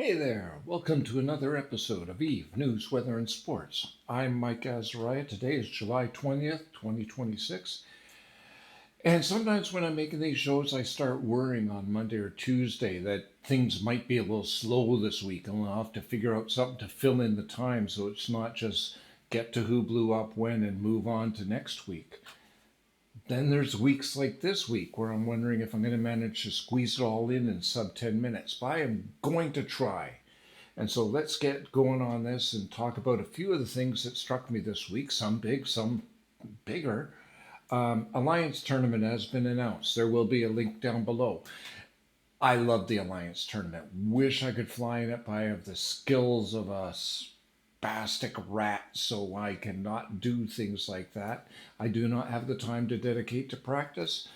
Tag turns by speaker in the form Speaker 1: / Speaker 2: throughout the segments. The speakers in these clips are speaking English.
Speaker 1: Hey there, welcome to another episode of Eve News, Weather, and Sports. I'm Mike Azariah. Today is July 20th, 2026. And sometimes when I'm making these shows, I start worrying on Monday or Tuesday that things might be a little slow this week and I'll have to figure out something to fill in the time so it's not just get to who blew up when and move on to next week. Then there's weeks like this week where I'm wondering if I'm going to manage to squeeze it all in sub 10 minutes, but I am going to try. And so let's get going on this and talk about a few of the things that struck me this week, some big, some bigger. Alliance tournament has been announced. There will be a link down below. I love the Alliance tournament. Wish I could fly in it, but I have the skills of a spastic rat, so I cannot do things like that. I do not have the time to dedicate to practice.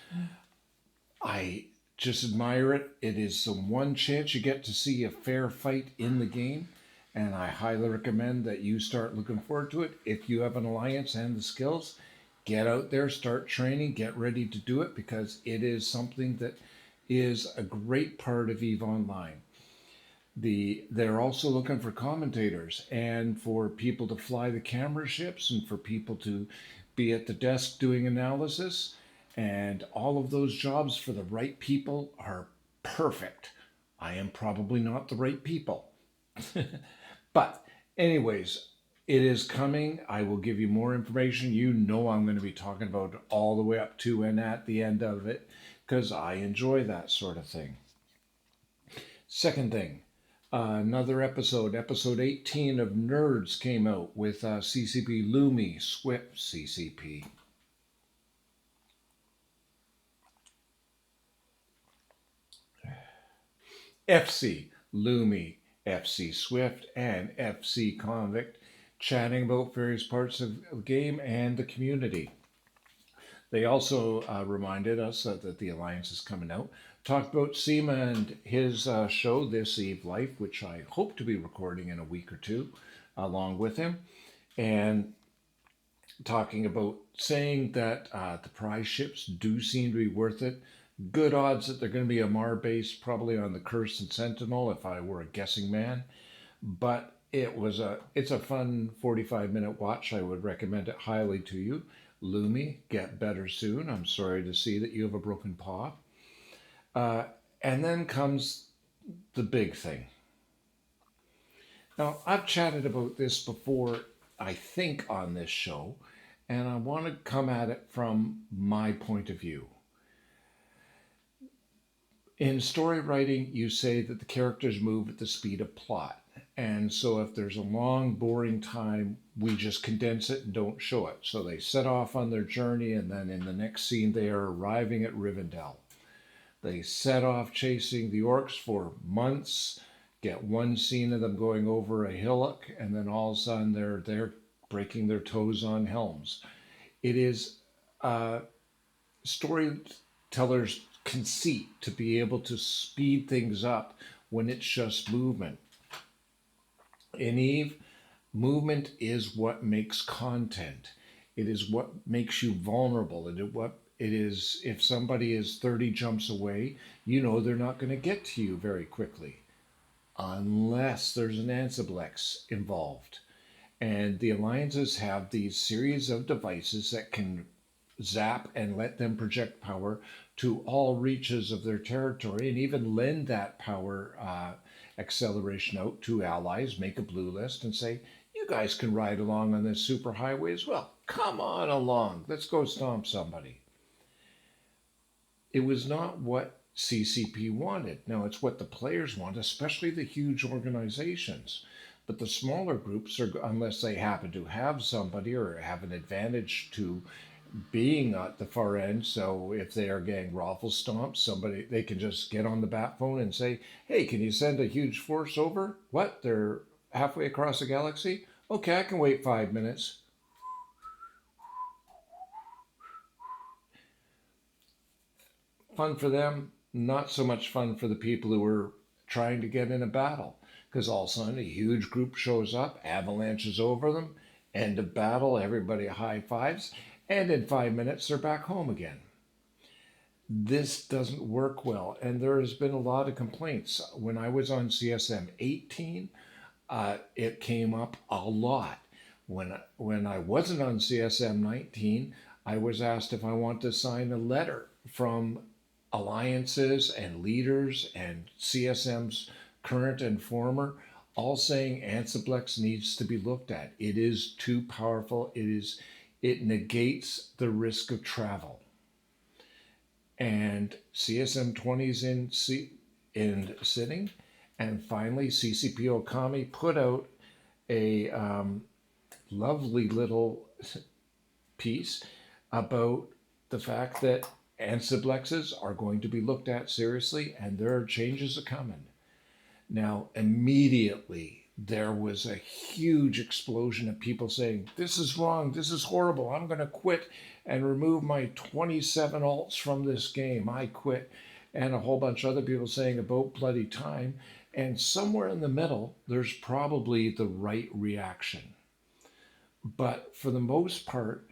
Speaker 1: I just admire it. It is the one chance you get to see a fair fight in the game, and I highly recommend that you start looking forward to it. If you have an alliance and the skills, get out there, start training, get ready to do it because it is something that is a great part of EVE Online. They're also looking for commentators and for people to fly the camera ships and for people to be at the desk doing analysis. And all of those jobs for the right people are perfect. I am probably not the right people. But, anyways, it is coming. I will give you more information. You know I'm going to be talking about it all the way up to and at the end of it because I enjoy that sort of thing. Second thing, another episode 18 of Nerds came out with CCP Lumi, Swift CCP. FC Lumi, FC Swift, and FC Convict chatting about various parts of the game and the community. They also reminded us that the Alliance is coming out. Talked about Seema and his show, This Eve Life, which I hope to be recording in a week or two along with him. And talking about saying that the prize ships do seem to be worth it. Good odds that they're going to be a Mar base, probably on the Curse and Sentinel if I were a guessing man. But it's a fun 45-minute watch. I would recommend it highly to you. Lumi, get better soon. I'm sorry to see that you have a broken paw. And then comes the big thing. Now, I've chatted about this before, I think, on this show, and I want to come at it from my point of view. In story writing, you say that the characters move at the speed of plot. And so if there's a long, boring time, we just condense it and don't show it. So they set off on their journey, and then in the next scene, they are arriving at Rivendell. They set off chasing the orcs for months, get one scene of them going over a hillock, and then all of a sudden they're breaking their toes on helms. It is storytellers' conceit to be able to speed things up when it's just movement. In Eve, movement is what makes content. It is what makes you vulnerable. It is if somebody is 30 jumps away, you know they're not going to get to you very quickly unless there's an Anciblex involved. And the alliances have these series of devices that can zap and let them project power to all reaches of their territory and even lend that power acceleration out to allies, make a blue list and say, you guys can ride along on this superhighway as well. Come on along. Let's go stomp somebody. It was not what CCP wanted. Now, it's what the players want, especially the huge organizations. But the smaller groups, are, unless they happen to have somebody or have an advantage to being at the far end, so if they are getting raffle stomps, somebody they can just get on the bat phone and say, "Hey, can you send a huge force over? What? They're halfway across the galaxy? Okay, I can wait 5 minutes." Fun for them, not so much fun for the people who are trying to get in a battle. Because all of a sudden a huge group shows up, avalanches over them, end of battle, everybody high fives, and in 5 minutes they're back home again. this doesn't work well. And there has been a lot of complaints. When I was on CSM 18, it came up a lot. When I wasn't on CSM 19, I was asked if I want to sign a letter from alliances and leaders and CSM's current and former, all saying Ansiblex needs to be looked at. It is too powerful. It negates the risk of travel. And CSM 20 is in sitting. And finally, CCP Okami put out a lovely little piece about the fact that Ansiblexes are going to be looked at seriously and there are changes coming. Now, immediately, there was a huge explosion of people saying, "This is wrong, this is horrible, I'm going to quit and remove my 27 alts from this game, I quit." And a whole bunch of other people saying, "About bloody time." And somewhere in the middle, there's probably the right reaction. But for the most part,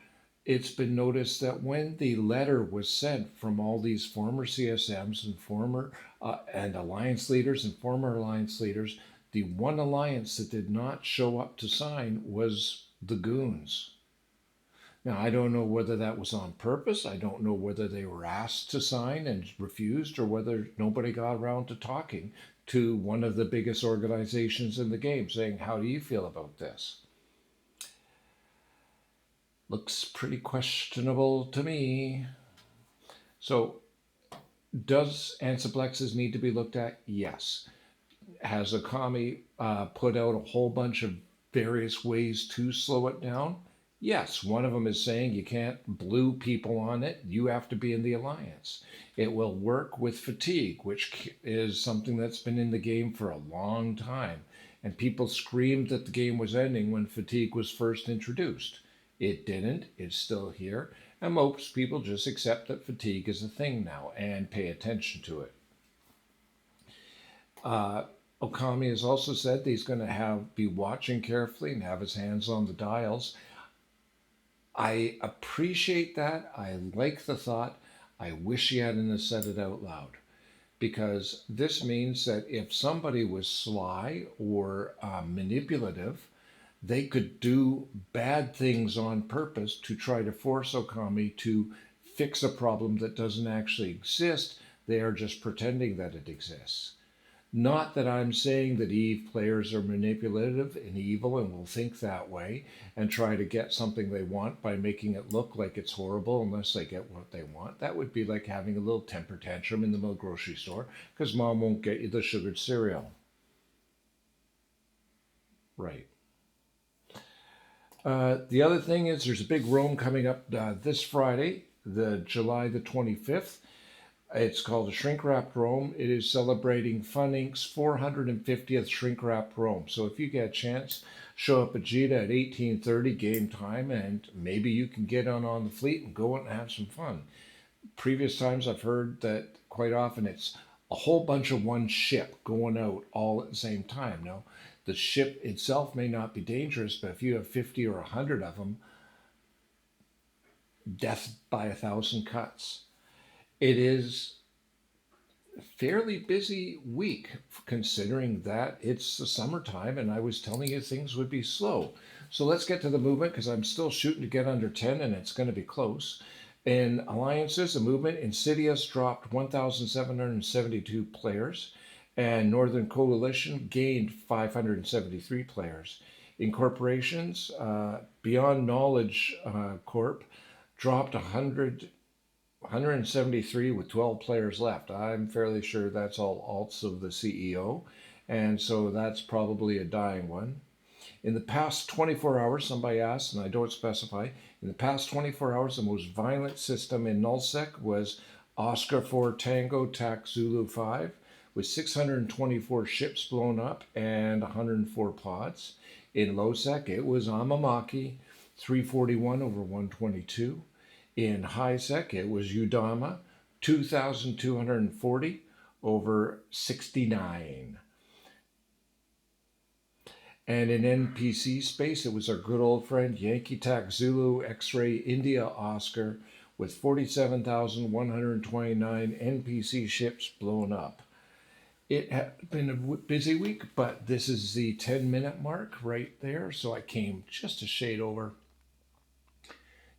Speaker 1: it's been noticed that when the letter was sent from all these former CSMs and former and alliance leaders and former alliance leaders, the one alliance that did not show up to sign was the Goons. Now, I don't know whether that was on purpose. I don't know whether they were asked to sign and refused, or whether nobody got around to talking to one of the biggest organizations in the game saying, "How do you feel about this?" Looks pretty questionable to me. So, does Ansiblexes need to be looked at? Yes. Has Okami put out a whole bunch of various ways to slow it down? Yes. One of them is saying you can't blue people on it. You have to be in the alliance. It will work with fatigue, which is something that's been in the game for a long time. And people screamed that the game was ending when fatigue was first introduced. It didn't. It's still here. And most people just accept that fatigue is a thing now and pay attention to it. Okami has also said that he's going to be watching carefully and have his hands on the dials. I appreciate that. I like the thought. I wish he hadn't said it out loud, because this means that if somebody was sly or manipulative, they could do bad things on purpose to try to force Okami to fix a problem that doesn't actually exist. They are just pretending that it exists. Not that I'm saying that EVE players are manipulative and evil and will think that way and try to get something they want by making it look like it's horrible unless they get what they want. That would be like having a little temper tantrum in the milk grocery store because mom won't get you the sugared cereal. Right. The other thing is there's a big Rome coming up this Friday, the July the 25th. It's called a Shrink Wrapped Rome. It is celebrating Fun Inc.'s 450th Shrink Wrapped Rome. So if you get a chance, show up at Jita at 18:30 game time, and maybe you can get on the fleet and go out and have some fun. Previous times I've heard that quite often it's a whole bunch of one ship going out all at the same time. Now, the ship itself may not be dangerous, but if you have 50 or 100 of them, death by 1,000 cuts. It is a fairly busy week considering that it's the summertime and I was telling you things would be slow. So let's get to the movement because I'm still shooting to get under 10 and it's going to be close. In alliances, the movement, Insidious dropped 1,772 players, and Northern Coalition gained 573 players. In corporations, Beyond Knowledge Corp dropped 173 with 12 players left. I'm fairly sure that's all alts of the CEO, and so that's probably a dying one. In the past 24 hours, somebody asked, and I don't specify, in the past 24 hours, the most violent system in NullSec was Oscar 4 Tango TAC Zulu 5, with 624 ships blown up and 104 pods. In LowSec, it was Amamaki 341 over 122. In HighSec, it was Udama 2,240 over 69. And in NPC space, it was our good old friend Yankee TAC Zulu X-Ray India Oscar with 47,129 NPC ships blown up. It has been a busy week, but this is the 10-minute mark right there, so I came just a shade over.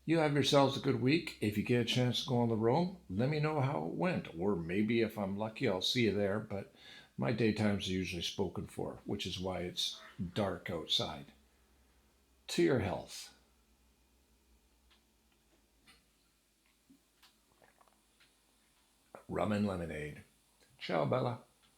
Speaker 1: You have yourselves a good week. If you get a chance to go on the roam, let me know how it went, or maybe if I'm lucky, I'll see you there. But my daytimes are usually spoken for, which is why it's dark outside. To your health. Rum and lemonade. Ciao, Bella.